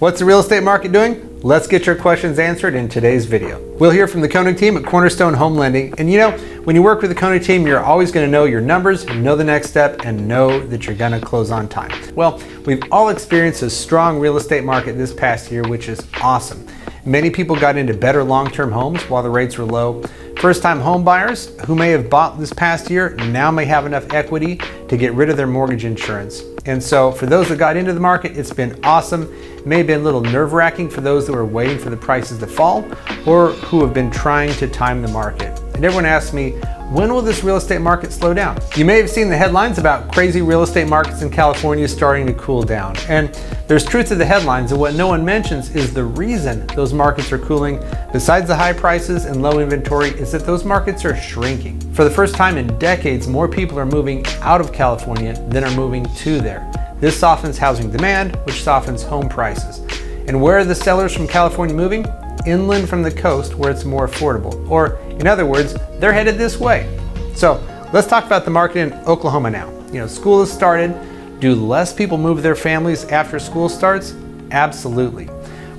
What's the real estate market doing? Let's get your questions answered in today's video. We'll hear from the Koenig team at Cornerstone Home Lending. And you know, when you work with the Koenig team, you're always going to know your numbers, know the next step, and know that you're going to close on time. Well, we've all experienced a strong real estate market this past year, which is awesome. Many people got into better long-term homes while the rates were low. First-time home buyers who may have bought this past year now may have enough equity to get rid of their mortgage insurance. And so for those that got into the market, it's been awesome. It may have been a little nerve-wracking for those that were waiting for the prices to fall or who have been trying to time the market. And everyone asks me, when will this real estate market slow down? You may have seen the headlines about crazy real estate markets in California starting to cool down. And there's truth to the headlines, and what no one mentions is the reason those markets are cooling, besides the high prices and low inventory, is that those markets are shrinking. For the first time in decades, more people are moving out of California than are moving to there. This softens housing demand, which softens home prices. And where are the sellers from California moving? Inland from the coast, where it's more affordable. Or in other words, they're headed this way. So let's talk about the market in Oklahoma now. You know, school has started. Do less people move their families after school starts? Absolutely.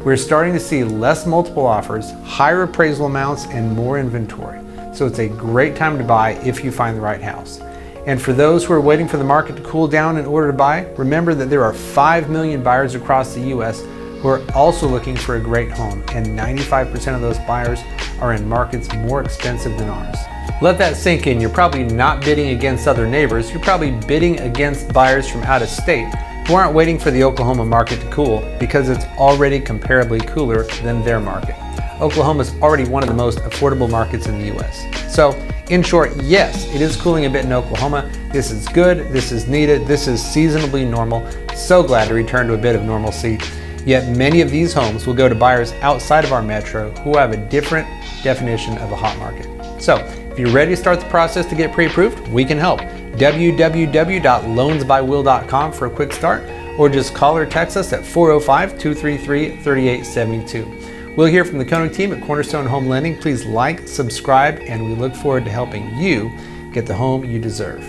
We're starting to see less multiple offers, higher appraisal amounts, and more inventory. So it's a great time to buy if you find the right house. And for those who are waiting for the market to cool down in order to buy, remember that there are 5 million buyers across the U.S. who are also looking for a great home, and 95% of those buyers are in markets more expensive than ours. Let that sink in. You're probably not bidding against other neighbors. You're probably bidding against buyers from out of state who aren't waiting for the Oklahoma market to cool because it's already comparably cooler than their market. Oklahoma is already one of the most affordable markets in the U.S. So, in short, yes, it is cooling a bit in Oklahoma. This is good, this is needed, this is seasonably normal. So glad to return to a bit of normalcy. Yet many of these homes will go to buyers outside of our metro who have a different definition of a hot market. So, if you're ready to start the process to get pre-approved, we can help. www.loansbywill.com for a quick start, or just call or text us at 405-233-3872. We'll hear from the Koenig team at Cornerstone Home Lending. Please like, subscribe, and we look forward to helping you get the home you deserve.